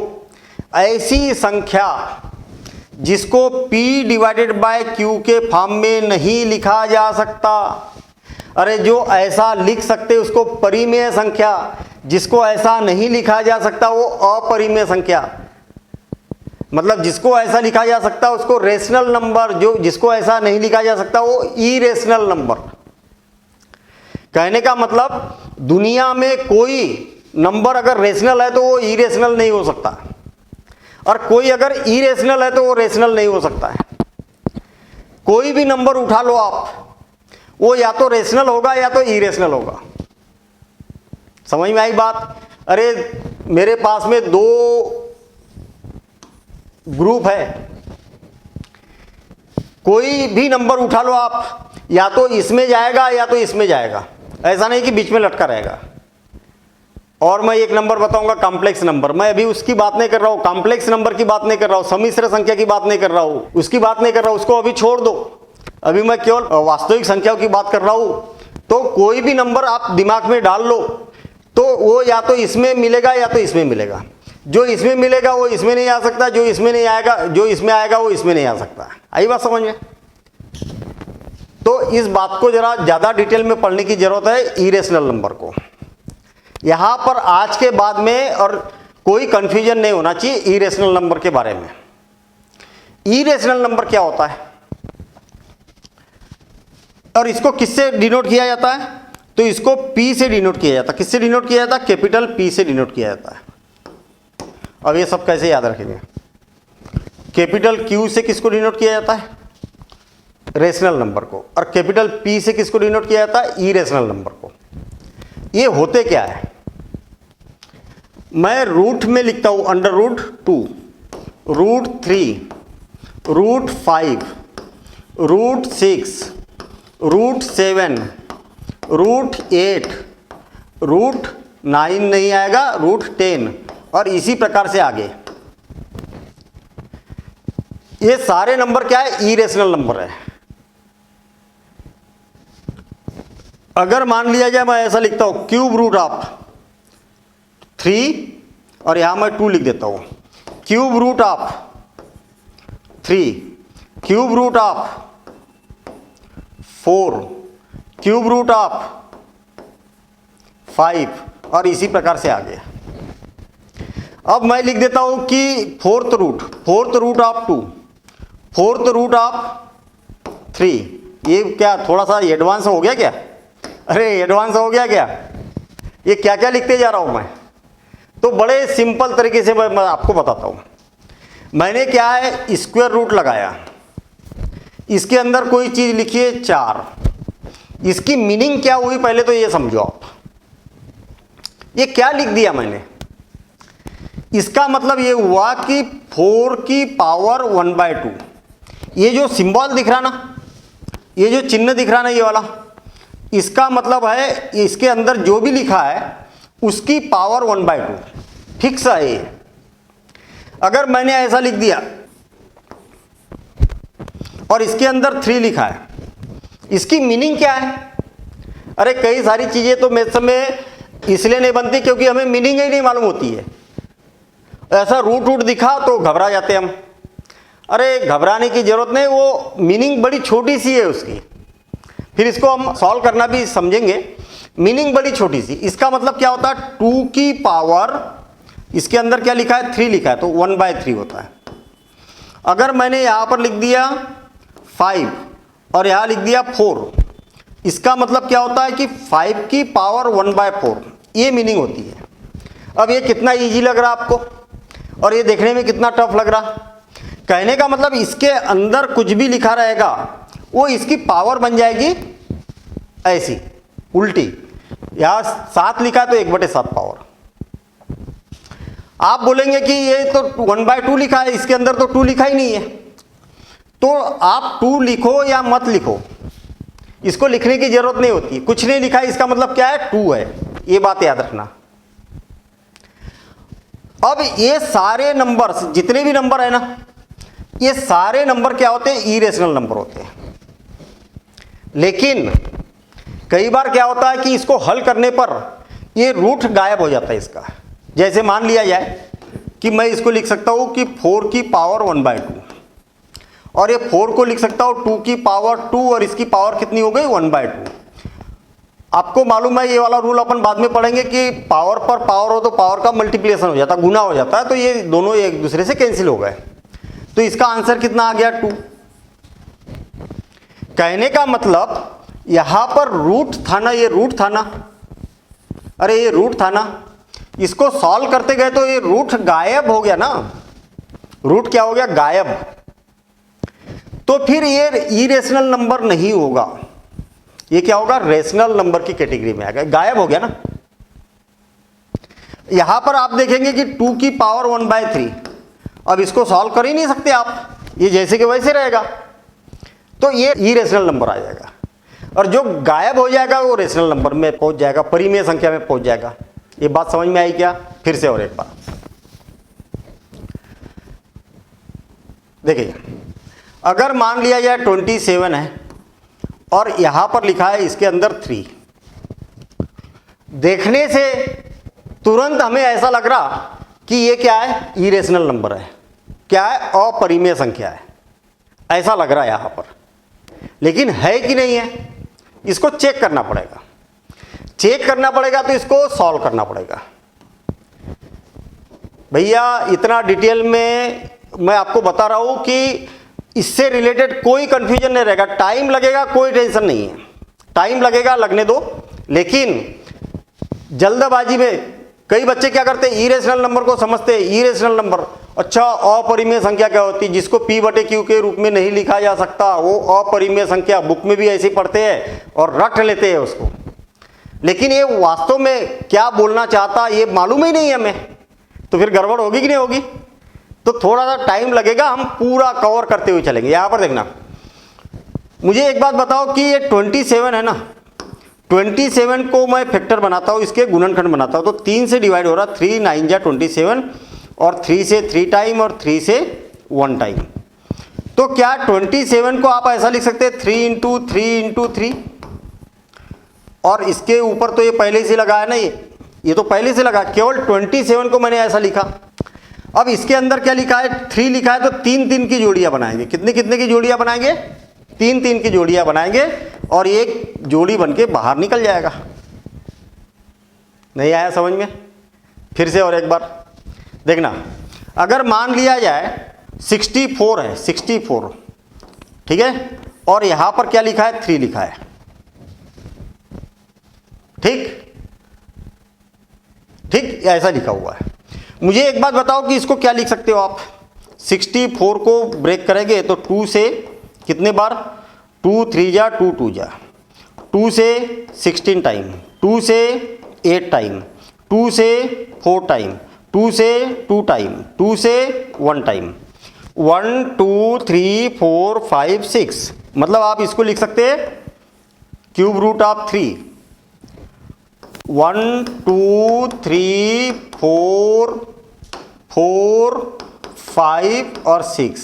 ऐसी संख्या जिसको P/Q के फॉर्म में नहीं लिखा जा सकता। अरे जो ऐसा लिख सकते उसको परिमेय संख्या, जिसको ऐसा नहीं लिखा जा सकता वो अपरिमेय संख्या। मतलब जिसको ऐसा लिखा जा सकता उसको रेशनल नंबर, जो जिसको ऐसा नहीं लिखा जा सकता वो इरेशनल नंबर। कहने का मतलब दुनिया में कोई नंबर अगर रेशनल है तो वो इरेशनल नहीं हो सकता, और कोई अगर इरेशनल है तो वो रेशनल नहीं हो सकता है। कोई भी नंबर उठा लो आप, वो या तो रेशनल होगा या तो इरेशनल होगा। समझ में आई बात? अरे मेरे पास में 2 ग्रुप है, कोई भी नंबर उठा लो आप, या तो इसमें जाएगा या तो इसमें जाएगा। ऐसा नहीं कि बीच में लटका रहेगा। और मैं एक नंबर बताऊंगा कॉम्प्लेक्स नंबर, मैं अभी उसकी बात नहीं कर रहा हूं, कॉम्प्लेक्स नंबर की बात नहीं कर रहा हूं, सम्मिश्र संख्या की बात नहीं कर रहा हूं, उसकी बात नहीं कर रहा हूं, उसको अभी छोड़ दो। अभी मैं केवल वास्तविक संख्याओं की बात कर रहा हूं। तो कोई भी नंबर आप दिमाग में डाल लो तो वो या तो इसमें मिलेगा या तो इसमें मिलेगा। जो इसमें मिलेगा वो इसमें नहीं आ सकता, जो इसमें नहीं आएगा, जो इसमें आएगा वो इसमें नहीं आ सकता। आई बात समझ में? तो इस बात को जरा ज़्यादा डिटेल में पढ़ने की जरूरत है इरेशनल नंबर को। यहाँ पर आज के बाद में और कोई कंफ्यूजन नहीं होना चाहिए इरेशनल नंबर के बारे में। इरेशनल नंबर क्या होता है और इसको किससे डिनोट किया जाता है? तो इसको P से डिनोट किया जाता है। किससे डिनोट किया जाता है? कैपिटल P से डिनोट किया जाता है। अब ये सब कैसे याद रखेंगे? कैपिटल Q से किसको डिनोट किया जाता है? रेशनल नंबर को। और कैपिटल P से किसको डिनोट किया जाता है? इरेशनल नंबर को। ये होते क्या है? मैं रूट में लिखता हूं √2, √3, √5, √6, √7, √8, √9 नहीं आएगा, √10 और इसी प्रकार से आगे। ये सारे नंबर क्या है? इरेशनल नंबर है। अगर मान लिया जाए मैं ऐसा लिखता हूं क्यूब रूट ऑफ 3 और यहां मैं 2 लिख देता हूं, cube root of 3, cube root of 4, cube root of 5 और इसी प्रकार से आगे। अब मैं लिख देता हूं कि fourth root of 2, fourth root of 3। ये क्या थोड़ा सा एडवांस हो गया क्या? अरे एडवांस हो गया क्या? ये क्या क्या लिखते जा रहा हूं मैं? तो बड़े सिंपल तरीके से मैं आपको बताता हूं। मैंने क्या है, स्क्वायर रूट लगाया, इसके अंदर कोई चीज लिखिए 4। इसकी मीनिंग क्या हुई पहले तो ये समझो आप। ये क्या लिख दिया मैंने? इसका मतलब ये हुआ कि 4 की पावर 1/2। ये जो सिंबल दिख रहा ना, ये जो चिन्ह दिख रहा ना, ये वाला, इसका मतलब है इसके अंदर जो भी लिखा है उसकी पावर 1/2 फिक्स है ये। अगर मैंने ऐसा लिख दिया और इसके अंदर 3 लिखा है, इसकी मीनिंग क्या है? अरे कई सारी चीजें तो मेरे समय इसलिए नहीं बनती क्योंकि हमें मीनिंग ही नहीं मालूम होती है। ऐसा रूट दिखा तो घबरा जाते हम। अरे घबराने की जरूरत नहीं, वो मीनिंग बड़ी छोटी सी है उसकी। फिर इसको हम सॉल्व करना भी समझेंगे। मीनिंग बड़ी छोटी सी, इसका मतलब क्या होता है? 2 की पावर, इसके अंदर क्या लिखा है? 3 लिखा है, तो 1/3 होता है। अगर मैंने यहां पर लिख दिया 5 और यहां लिख दिया 4, इसका मतलब क्या होता है कि 5 की पावर 1/4, ये मीनिंग होती है। अब ये कितना इजी लग रहा आपको और ये देखने में कितना टफ लग रहा? कहने का मतलब इसके अंदर कुछ भी लिखा रहेगा वो इसकी पावर बन जाएगी ऐसी उल्टी। यहां 7 लिखा है तो 1/7 पावर। आप बोलेंगे कि ये तो 1/2 लिखा है, इसके अंदर तो 2 लिखा ही नहीं है। तो आप 2 लिखो या मत लिखो, इसको लिखने की जरूरत नहीं होती। कुछ नहीं लिखा है इसका मतलब क्या है? 2 है। ये बात याद रखना। अब ये सारे नंबर्स, जितने भी नंबर है ना, ये सारे नंबर क्या होते हैं? इरेशनल नंबर होते हैं। लेकिन कई बार क्या होता है कि इसको हल करने पर ये रूट गायब हो जाता है इसका। जैसे मान लिया जाए कि मैं इसको लिख सकता हूं कि 4 की पावर 1/2 और ये 4 को लिख सकता हूं 2 की पावर 2 और इसकी पावर कितनी हो गई? 1/2। आपको मालूम है ये वाला रूल अपन बाद में पढ़ेंगे कि पावर पर पावर हो तो पावर का मल्टीप्लिकेशन हो जाता है, गुना हो जाता है। तो ये दोनों एक दूसरे से कैंसिल हो गए। तो इसका आंसर कितना आ गया? 2। कहने का मतलब यहां पर रूट था ना, ये रूट था ना, अरे ये रूट था ना, इसको सॉल्व करते गए तो ये रूट गायब हो गया ना। रूट क्या हो गया? गायब। तो फिर ये इरेशनल नंबर नहीं होगा, ये क्या होगा? रेशनल नंबर की कैटेगरी में आ गया। गायब हो गया ना। यहां पर आप देखेंगे कि 2 की पावर 1/3। अब इसको सॉल्व कर ही नहीं सकते आप, ये जैसे कि वैसे रहेगा। तो ये इरेशनल नंबर आ जाएगा और जो गायब हो जाएगा वो रेशनल नंबर में पहुंच जाएगा, परिमेय संख्या में पहुंच जाएगा। ये बात समझ में आई क्या? फिर से और एक बार देखिए। अगर मान लिया जाए 27 है और यहां पर लिखा है इसके अंदर 3, देखने से तुरंत हमें ऐसा लग रहा कि ये क्या है, इरेशनल नंबर है, क्या है, अपरिमेय संख्या है, ऐसा लग रहा है यहाँ पर, लेकिन है कि नहीं है इसको चेक करना पड़ेगा। चेक करना पड़ेगा तो इसको सॉल्व करना पड़ेगा। भैया इतना डिटेल में मैं आपको बता रहा हूं कि इससे रिलेटेड कोई कंफ्यूजन नहीं रहेगा। टाइम लगेगा, कोई टेंशन नहीं है, टाइम लगेगा, लगने दो, लेकिन जल्दबाजी में कई बच्चे क्या करते हैं, इरेशनल नंबर को समझते हैं इरेशनल नंबर, अच्छा अपरिमेय संख्या क्या होती है, जिसको P बटे Q के रूप में नहीं लिखा जा सकता, वो अपरिमेय संख्या, बुक में भी ऐसे पढ़ते हैं और रट लेते हैं उसको, लेकिन ये वास्तव में क्या बोलना चाहता ये मालूम ही नहीं है हमें, तो फिर गड़बड़ होगी कि नहीं होगी। तो थोड़ा सा टाइम लगेगा, हम पूरा कवर करते हुए चलेंगे। यहां पर देखना, मुझे एक बात बताओ कि ये 27 है ना, 27 को मैं फैक्टर बनाता हूँ, इसके गुणनखंड बनाता हूँ, तो 3 से डिवाइड हो रहा, 3 9 जा 27 और 3 से 3 टाइम और 3 से 1 टाइम। तो क्या 27 को आप ऐसा लिख सकते हैं 3 इंटू 3 इंटू 3, और इसके ऊपर तो ये पहले से लगा है ना, ये तो पहले से लगा, केवल 27 को मैंने ऐसा लिखा। अब इसके अंदर क्या लिखा है, 3 लिखा है, तो 3 3 की जोड़ियां बनाएंगे। कितने कितने की जोड़ियां बनाएंगे, 3 3 की जोड़ियां बनाएंगे, और एक जोड़ी बन के बाहर निकल जाएगा। नहीं आया समझ में, फिर से और एक बार देखना। अगर मान लिया जाए 64 है, 64 ठीक है, और यहां पर क्या लिखा है, 3 लिखा है, ठीक ठीक ऐसा लिखा हुआ है। मुझे एक बात बताओ कि इसको क्या लिख सकते हो आप, 64 को ब्रेक करेंगे तो 2 से कितने बार, 2 3 जा 2 2 जा, 2 से 16 टाइम, 2 से 8 टाइम, 2 से 4 टाइम, 2 से 2 टाइम, 2 से 1 टाइम, 1 2 3 4 5 6, मतलब आप इसको लिख सकते हैं क्यूब रूट ऑफ 3, 1 2 3 4 4 5 और 6,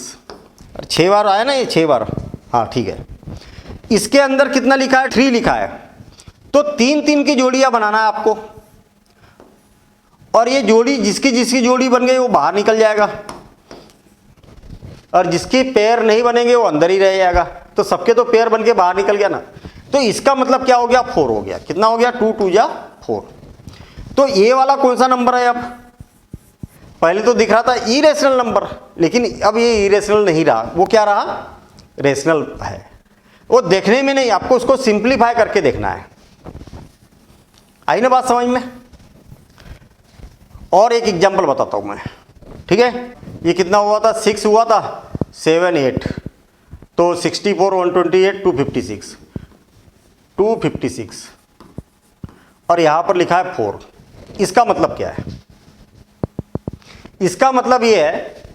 6 बार आया ना, ये 6 बार, हाँ ठीक है। इसके अंदर कितना लिखा है, 3 लिखा है, तो 3 3 की जोड़ियां बनाना है आपको, और ये जोड़ी जिसकी जिसकी जोड़ी बन गई वो बाहर निकल जाएगा, और जिसके पैर नहीं बनेंगे वो अंदर ही रह जाएगा। तो सबके तो पैर बन के बाहर निकल गया ना, तो इसका मतलब क्या हो गया, 4 हो गया। कितना हो गया, 2 2 जा 4। तो ये वाला कौन सा नंबर है, अब पहले तो दिख रहा था इरेशनल नंबर, लेकिन अब ये इरेशनल नहीं रहा, वो क्या रहा, रेशनल है। वो देखने में नहीं, आपको उसको सिंप्लीफाई करके देखना है। आई ना बात समझ में। और एक एग्जांपल बताता हूं मैं, ठीक है। ये कितना हुआ था, 6 हुआ था, 7 8, तो 64 128 256, 256, और यहां पर लिखा है 4। इसका मतलब क्या है, इसका मतलब ये है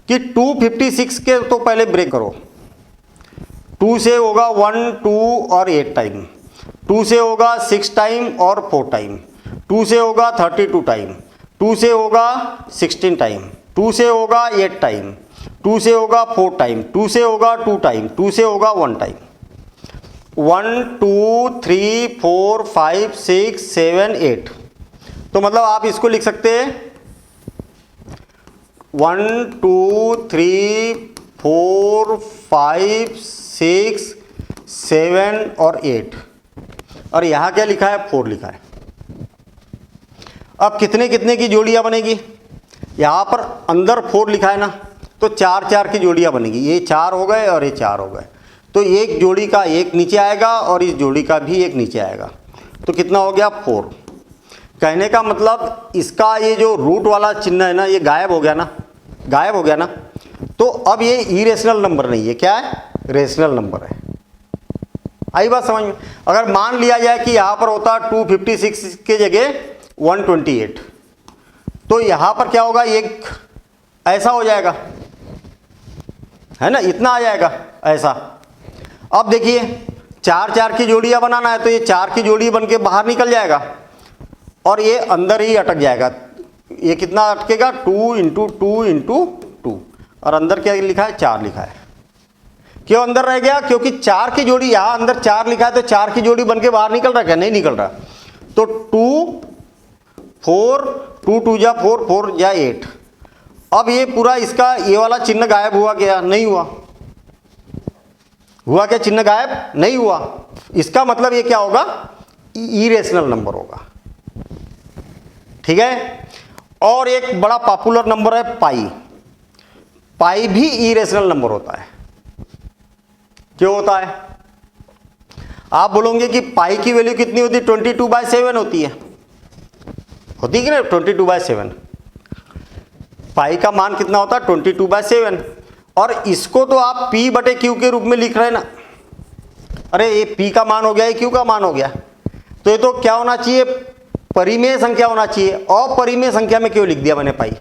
कि 256 के तो पहले ब्रेक करो, 2 से होगा 1 2 और 8 टाइम, 2 से होगा 6 टाइम और 4 टाइम, 2 से होगा 32 टाइम, 2 से होगा 16 टाइम, 2 से होगा 8 टाइम, 2 से होगा 4 टाइम, 2 से होगा 2 टाइम, 2 से होगा 1 टाइम। 1 2 3 4 5 6 7 8, तो मतलब आप इसको लिख सकते हैं 1 2 3 4 5 6 7 और 8, और यहां क्या लिखा है, 4 लिखा है। अब कितने कितने की जोड़ियां बनेगी, यहां पर अंदर 4 लिखा है ना, तो 4 4 की जोड़ियां बनेगी। ये 4 हो गए और ये 4 हो गए, तो एक जोड़ी का एक नीचे आएगा और इस जोड़ी का भी एक नीचे आएगा, तो कितना हो गया, 4। कहने का मतलब इसका ये जो रूट वाला चिन्ह है ना, ये गायब हो गया ना, गायब हो गया ना। तो अब ये इरेशनल नंबर नहीं है, क्या है, रेशनल नंबर है। आई बात समझ में। अगर मान लिया जाए कि यहां पर होता 256 के जगह 128, तो यहां पर क्या होगा, एक ऐसा हो जाएगा, है ना, इतना आ जाएगा ऐसा। अब देखिए 4 4 की जोड़ियां बनाना है, तो ये 4 की जोड़ी बन के बाहर निकल जाएगा और ये अंदर ही अटक जाएगा। ये कितना अटकेगा, 2 इंटू 2 इंटू 2, और अंदर क्या लिखा है, 4 लिखा है। क्यों अंदर रह गया, क्योंकि 4 की जोड़ी, यहां अंदर 4 लिखा है, तो 4 की जोड़ी बन के बाहर निकल रहा है क्या, नहीं निकल रहा। तो 2 4, 2 2 जा 4, 4 जा 8। अब ये पूरा इसका ये वाला चिन्ह गायब हुआ क्या? नहीं हुआ। हुआ क्या? चिन्ह गायब नहीं हुआ। इसका मतलब ये क्या होगा? इरेशनल नंबर होगा। ठीक है। और एक बड़ा पॉपुलर नंबर है पाई। पाई भी इरेशनल नंबर होता है। क्यों होता है? आप बोलोगे कि पाई की वैल्यू कितनी होती है? 22/7 होती है। होती है कि नहीं? 22/7 पाई का मान कितना होता है? 22/7। और इसको तो आप P/Q के रूप में लिख रहे हैं ना। अरे ये P का मान हो गया, ये Q का मान हो गया, तो ये तो क्या होना चाहिए? परिमेय संख्या होना चाहिए। अपरिमेय संख्या में क्यों लिख दिया मैंने पाई?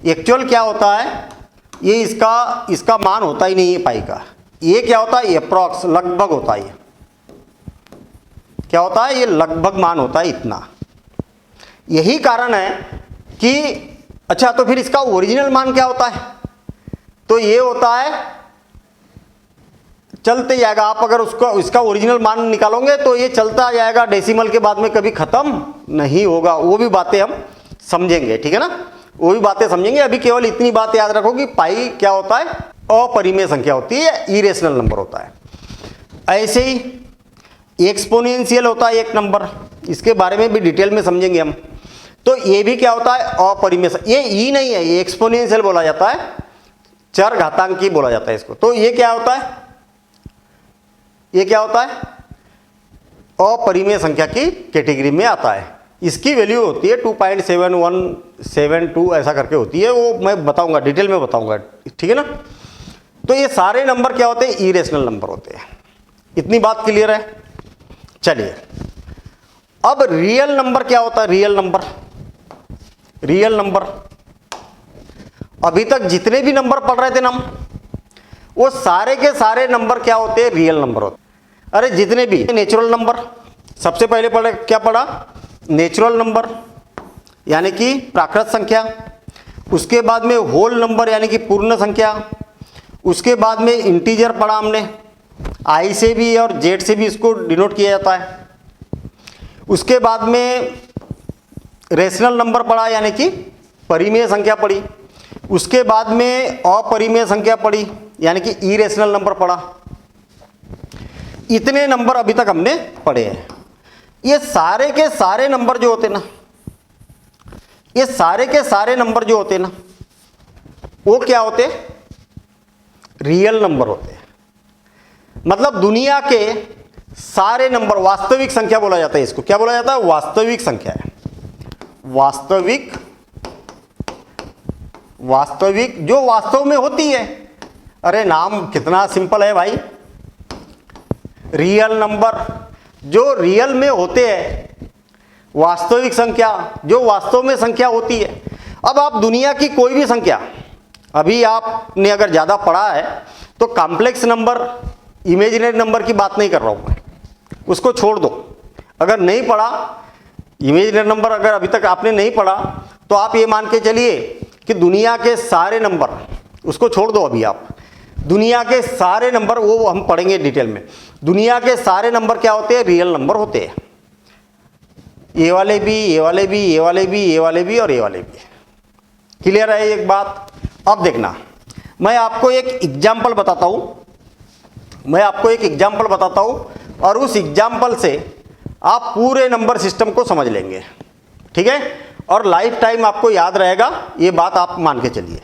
एक्चुअल क्या होता है? ये इसका मान होता ही नहीं है पाई का। ये क्या होता है? अप्रॉक्स, लगभग होता है। क्या होता है? ये लगभग मान होता है, इतना। यही कारण है कि अच्छा, तो फिर इसका ओरिजिनल मान क्या होता है? तो ये होता है, चलते जाएगा। आप अगर इसका ओरिजिनल मान निकालोगे तो ये चलता जाएगा, डेसिमल के बाद में कभी खत्म नहीं होगा। वो भी बातें हम समझेंगे, ठीक है ना? वो भी बातें समझेंगे। अभी केवल इतनी बात याद रखो कि पाई क्या होता है? अपरिमेय संख्या होती है, इरेशनल नंबर होता है। ऐसे ही एक्सपोनेंशियल होता है एक नंबर, इसके बारे में भी डिटेल में समझेंगे हम। तो ये भी क्या होता है? अपरिमेय। ये ई नहीं है, ये एक्सपोनेंशियल बोला जाता है, चर घातांकी बोला जाता है इसको। तो ये क्या होता है? ये क्या होता है? अपरिमेय संख्या की कैटेगरी में आता है। इसकी वैल्यू होती है 2.7172 ऐसा करके होती है। वो मैं बताऊंगा, डिटेल में बताऊंगा, ठीक है ना? तो ये सारे नंबर क्या होते हैं? इरेशनल नंबर होते हैं। इतनी बात क्लियर है? चलिए, अब रियल नंबर क्या होता है? रियल नंबर अभी तक जितने भी नंबर पढ़ रहे थे ना हम, वो सारे के सारे नंबर क्या होते हैं? रियल नंबर होते हैं। अरे जितने भी नेचुरल नंबर, सबसे पहले पढ़े क्या पढ़ा? नेचुरल नंबर यानी कि प्राकृत संख्या। उसके बाद में होल नंबर यानी कि पूर्ण संख्या। उसके बाद में इंटीजर पढ़ा हमने, आई से भी और जेड से भी इसको डिनोट किया जाता है। उसके बाद में रेशनल नंबर पढ़ा यानी कि परिमेय संख्या पढ़ी। उसके बाद में अपरिमेय संख्या पढ़ी यानी कि इरेशनल नंबर पढ़ा। इतने नंबर अभी तक हमने पढ़े हैं। ये सारे के सारे नंबर जो होते ना, ये सारे के सारे नंबर जो होते ना, वो क्या होते? रियल नंबर होते हैं। मतलब दुनिया के सारे नंबर, वास्तविक संख्या बोला जाता है इसको। क्या बोला जाता है? वास्तविक संख्या है। वास्तविक जो वास्तव में होती है। अरे नाम कितना सिंपल है भाई। रियल नंबर जो रियल में होते हैं, वास्तविक संख्या जो वास्तव में संख्या होती है। अब आप दुनिया की कोई भी संख्या, अभी आपने अगर ज़्यादा पढ़ा है तो कॉम्प्लेक्स नंबर, इमेजिनरी नंबर की बात नहीं कर रहा हूँ मैं, उसको छोड़ दो। अगर नहीं पढ़ा इमेजिनरी नंबर, अगर अभी तक आपने नहीं पढ़ा, तो आप ये मान के चलिए कि दुनिया के सारे नंबर, उसको छोड़ दो अभी आप, दुनिया के सारे नंबर, वो हम पढ़ेंगे डिटेल में। दुनिया के सारे नंबर क्या होते हैं? रियल नंबर होते हैं। ये वाले भी, ये वाले भी, ये वाले भी, ये वाले भी और ये वाले भी। क्लियर है एक बात? अब देखना, मैं आपको एक एग्जाम्पल बताता हूं, और उस एग्जाम्पल से आप पूरे नंबर सिस्टम को समझ लेंगे, ठीक है? और लाइफ टाइम आपको याद रहेगा, ये बात आप मान के चलिए।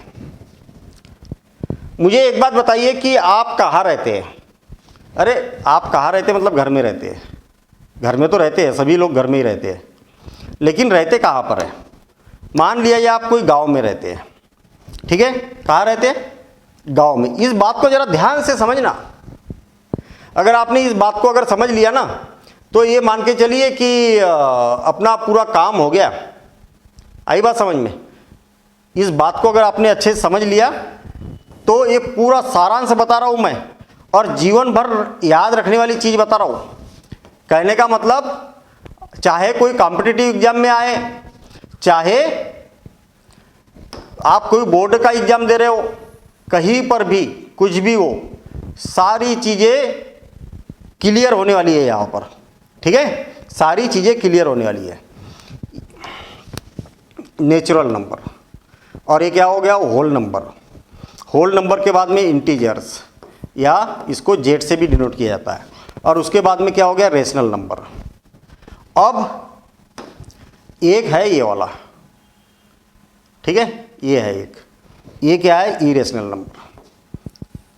मुझे एक बात बताइए कि आप कहाँ रहते हैं? अरे आप कहाँ रहते हैं? मतलब घर में रहते हैं। घर में तो रहते हैं, सभी लोग घर में ही रहते हैं, लेकिन रहते कहाँ पर है? मान लिया जाए आप कोई गांव में रहते हैं, ठीक है? कहाँ रहते हैं? गांव में। इस बात को जरा ध्यान से समझना। अगर आपने इस बात को अगर समझ लिया ना, तो ये मान के चलिए कि अपना पूरा काम हो गया। आई बात समझ में? इस बात को अगर आपने अच्छे से समझ लिया तो ये पूरा सारांश बता रहा हूं मैं, और जीवन भर याद रखने वाली चीज बता रहा हूं। कहने का मतलब, चाहे कोई कॉम्पिटिटिव एग्जाम में आए, चाहे आप कोई बोर्ड का एग्जाम दे रहे हो, कहीं पर भी कुछ भी हो, सारी चीजें क्लियर होने वाली है यहाँ पर, ठीक है? सारी चीजें क्लियर होने वाली है। नेचुरल नंबर, और ये क्या हो गया, होल नंबर। होल नंबर के बाद में इंटीजर्स, या इसको जेड से भी डिनोट किया जाता है, और उसके बाद में क्या हो गया, रेशनल नंबर। अब एक है ये वाला, ठीक है, ये है एक, ये क्या है, इरेशनल नंबर,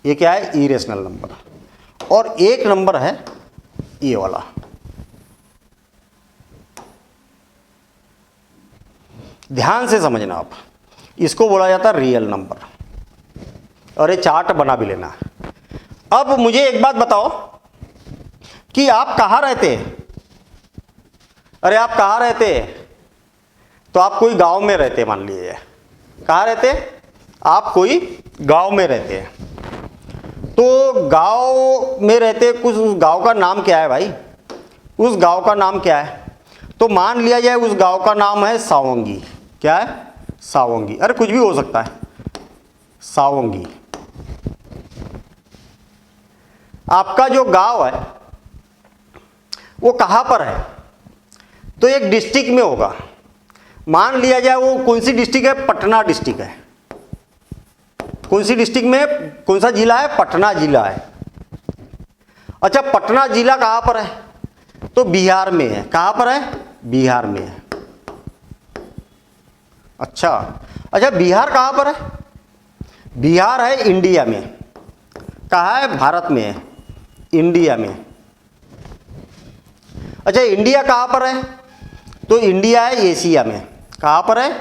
ये क्या है, इरेशनल नंबर। और एक नंबर है ये वाला, ध्यान से समझना आप, इसको बोला जाता है रियल नंबर, और ये चार्ट बना भी लेना। अब मुझे एक बात बताओ कि आप कहाँ रहते हैं, अरे आप कहाँ रहते हैं, तो आप कोई गांव में रहते हैं, मान लीजिए, कहाँ रहते हैं आप, कोई गांव में रहते हैं। तो गांव में रहते, कुछ उस गांव का नाम क्या है भाई, उस गांव का नाम क्या है, तो मान लिया जाए उस गांव का नाम है सावंगी। क्या है, सावंगी, अरे कुछ भी हो सकता है, सावंगी। आपका जो गांव है वो कहाँ पर है, तो एक डिस्ट्रिक्ट में होगा। मान लिया जाए वो कौन सी डिस्ट्रिक्ट है, पटना डिस्ट्रिक्ट है। कौन सी डिस्ट्रिक्ट में, कौन सा जिला है, पटना जिला है। अच्छा, पटना जिला कहाँ पर है, तो बिहार में है। कहाँ पर है, बिहार में है। अच्छा, बिहार कहाँ पर है, बिहार है इंडिया में। कहाँ है, भारत में है, इंडिया में। अच्छा, इंडिया कहाँ पर है, तो इंडिया है एशिया में। कहाँ पर है,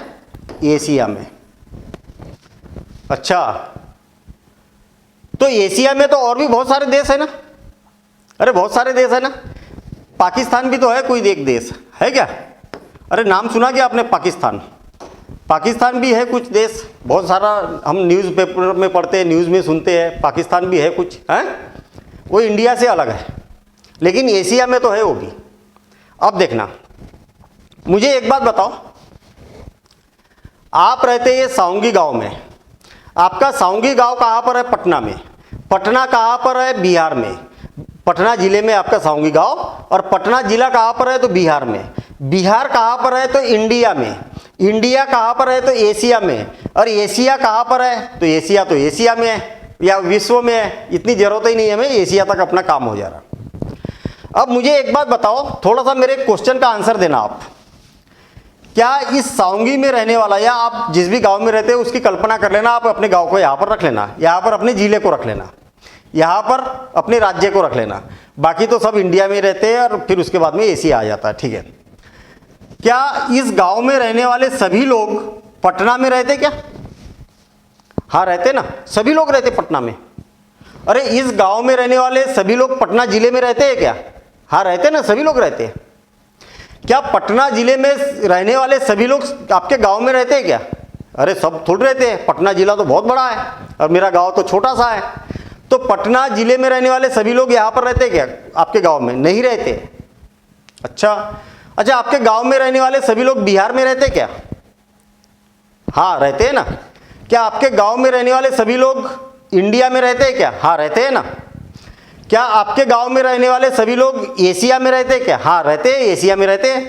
एशिया में। अच्छा, तो एशिया में तो और भी बहुत सारे देश है ना, अरे बहुत सारे देश है ना, पाकिस्तान भी तो है कोई एक देश, है क्या, अरे नाम सुना क्या आपने, पाकिस्तान, पाकिस्तान भी है कुछ देश, बहुत सारा हम न्यूज़पेपर में पढ़ते हैं, न्यूज़ में सुनते हैं, पाकिस्तान भी है कुछ, है वो इंडिया से अलग है, लेकिन एशिया में तो है वो भी। अब देखना, मुझे एक बात बताओ, आप रहते हैं सावंगी गांव में, आपका सावंगी गांव कहाँ पर है, पटना में। पटना कहाँ पर है, बिहार में। पटना जिले में आपका सावंगी गांव, और पटना जिला कहाँ पर है, तो बिहार में। बिहार कहाँ पर है, तो इंडिया में। इंडिया कहाँ पर है, तो एशिया में। और एशिया कहाँ पर है, तो एशिया में है या विश्व में है, इतनी जरूरत ही नहीं है हमें, एशिया तक अपना काम हो जा रहा। अब मुझे एक बात बताओ, थोड़ा सा मेरे क्वेश्चन का आंसर देना आप, क्या इस सावंगी में रहने वाला, या आप जिस भी गांव में रहते हैं उसकी कल्पना कर लेना, आप अपने गांव को यहाँ पर रख लेना, यहाँ पर अपने जिले को रख लेना, यहाँ पर अपने राज्य को रख लेना, बाकी तो सब इंडिया में रहते हैं, और फिर उसके बाद में एशिया आ जाता है, ठीक है। क्या इस गांव में रहने वाले सभी लोग पटना में रहते क्या, हाँ रहते ना, सभी लोग रहते पटना में। अरे इस गांव में रहने वाले सभी लोग पटना जिले में रहते हैं क्या, हाँ रहते ना, सभी लोग रहते हैं। क्या पटना जिले में रहने वाले सभी लोग आपके गांव में रहते हैं क्या, अरे सब थोड़े रहते हैं, पटना जिला तो बहुत बड़ा है और मेरा गांव तो छोटा सा है। तो पटना जिले में रहने वाले सभी लोग यहाँ पर रहते हैं क्या, आपके गांव में नहीं रहते। अच्छा, आपके गांव में रहने वाले सभी लोग बिहार में रहते हैं क्या, हाँ रहते हैं ना। क्या आपके गांव में रहने वाले सभी लोग इंडिया में रहते हैं क्या, हाँ रहते हैं ना। क्या आपके गांव में रहने वाले सभी लोग एशिया में रहते हैं क्या, हाँ रहते हैं, एशिया में रहते हैं।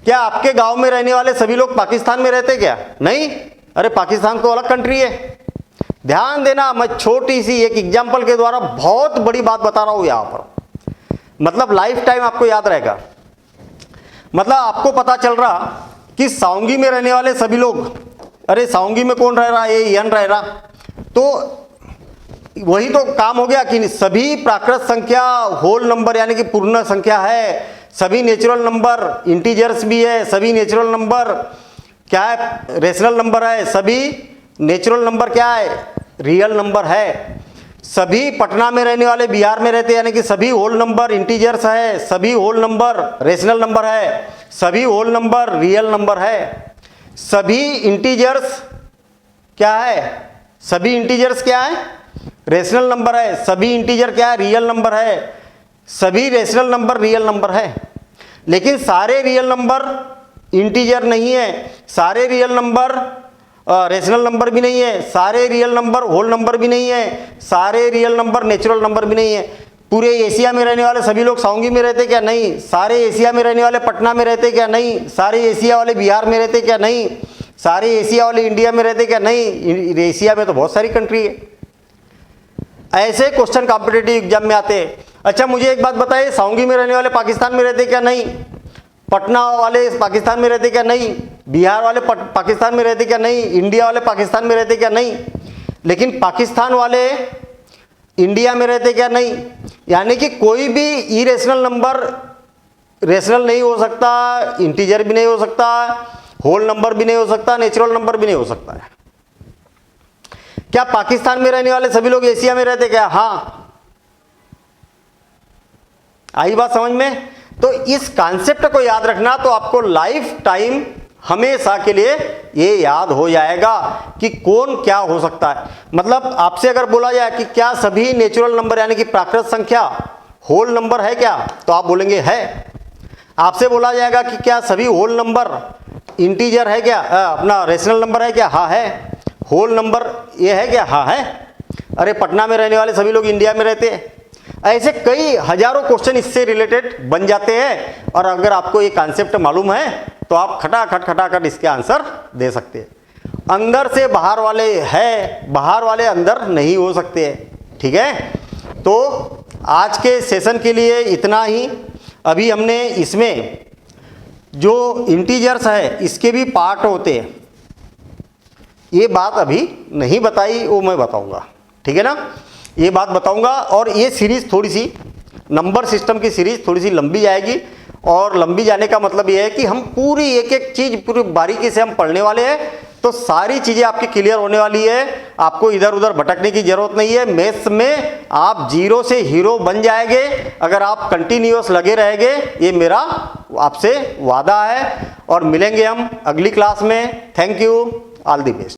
क्या आपके गांव में रहने वाले सभी लोग पाकिस्तान में रहते हैं क्या, नहीं, अरे पाकिस्तान तो अलग कंट्री है। ध्यान देना, मैं छोटी सी एक एग्जांपल के द्वारा बहुत बड़ी बात बता रहा हूं यहाँ पर, मतलब लाइफ टाइम आपको याद रहेगा। मतलब आपको पता चल रहा कि सावंगी में रहने वाले सभी लोग, अरे सावंगी में कौन रह रहा है, ये यन रह रहा, तो वही तो काम हो गया कि सभी प्राकृत संख्या होल नंबर यानी कि पूर्ण संख्या है, सभी नेचुरल नंबर इंटीजर्स भी है, सभी नेचुरल नंबर क्या है, रेशनल नंबर है, सभी नेचुरल नंबर क्या है, रियल नंबर है। सभी पटना में रहने वाले बिहार में रहते यानी कि सभी होल नंबर इंटीजर्स है, सभी होल नंबर रेशनल नंबर है, सभी होल नंबर रियल नंबर है। सभी इंटीजर्स क्या है, सभी इंटीजर्स क्या है, रेशनल नंबर है, सभी इंटीजर क्या है, रियल नंबर है, सभी रेशनल नंबर रियल नंबर है। लेकिन सारे रियल नंबर इंटीजर नहीं है, सारे रियल नंबर रेशनल नंबर भी नहीं है, सारे रियल नंबर होल नंबर भी नहीं है, सारे रियल नंबर नेचुरल नंबर भी नहीं है। पूरे एशिया में रहने वाले सभी लोग साउंगी में रहते क्या? नहीं। सारे एशिया में रहने वाले पटना में रहते क्या? नहीं। सारे एशिया वाले बिहार में रहते क्या? नहीं। सारे एशिया वाले इंडिया में रहते क्या? नहीं। एशिया में तो बहुत सारी कंट्री है। ऐसे क्वेश्चन कॉम्पिटिटिव एग्जाम में आते हैं। अच्छा मुझे एक बात बताइए, साउंगी में रहने वाले पाकिस्तान में रहते क्या? नहीं। पटना वाले पाकिस्तान में रहते क्या? नहीं। बिहार वाले पाकिस्तान में रहते क्या? नहीं। इंडिया वाले पाकिस्तान में रहते क्या? नहीं। लेकिन पाकिस्तान वाले इंडिया में रहते क्या? नहीं। यानी कि कोई भी इरेशनल नंबर रेशनल नहीं हो सकता, इंटीजर भी नहीं हो सकता, होल नंबर भी नहीं हो सकता, नेचुरल नंबर भी नहीं हो सकता है। क्या पाकिस्तान में रहने वाले सभी लोग एशिया में रहते क्या? हाँ। आई बात समझ में? तो इस कॉन्सेप्ट को याद रखना, तो आपको लाइफ टाइम हमेशा के लिए ये याद हो जाएगा कि कौन क्या हो सकता है। मतलब आपसे अगर बोला जाए कि क्या सभी नेचुरल नंबर यानी कि प्राकृत संख्या होल नंबर है क्या, तो आप बोलेंगे है। आपसे बोला जाएगा कि क्या सभी होल नंबर इंटीजर है क्या, अपना रेशनल नंबर है क्या? हाँ है। होल नंबर ये है क्या? हाँ है। अरे पटना में रहने वाले सभी लोग इंडिया में रहते हैं। ऐसे कई हजारों क्वेश्चन इससे रिलेटेड बन जाते हैं, और अगर आपको ये कॉन्सेप्ट मालूम है तो आप खटाखट इसके आंसर दे सकते हैं। अंदर से बाहर वाले है, बाहर वाले अंदर नहीं हो सकते हैं। ठीक है, तो आज के सेशन के लिए इतना ही। अभी हमने इसमें जो इंटीजर्स है इसके भी पार्ट होते हैं, ये बात अभी नहीं बताई, वो मैं बताऊंगा। ठीक है ना, ये बात बताऊंगा। और ये सीरीज थोड़ी सी नंबर सिस्टम की सीरीज थोड़ी सी लंबी जाएगी, और लंबी जाने का मतलब ये है कि हम पूरी एक एक चीज पूरी बारीकी से हम पढ़ने वाले हैं, तो सारी चीजें आपकी क्लियर होने वाली है। आपको इधर उधर भटकने की जरूरत नहीं है। मैथ्स में आप जीरो से हीरो बन जाएंगे अगर आप कंटिन्यूअस लगे रहेंगे, ये मेरा आपसे वादा है। और मिलेंगे हम अगली क्लास में। Thank you, all the best.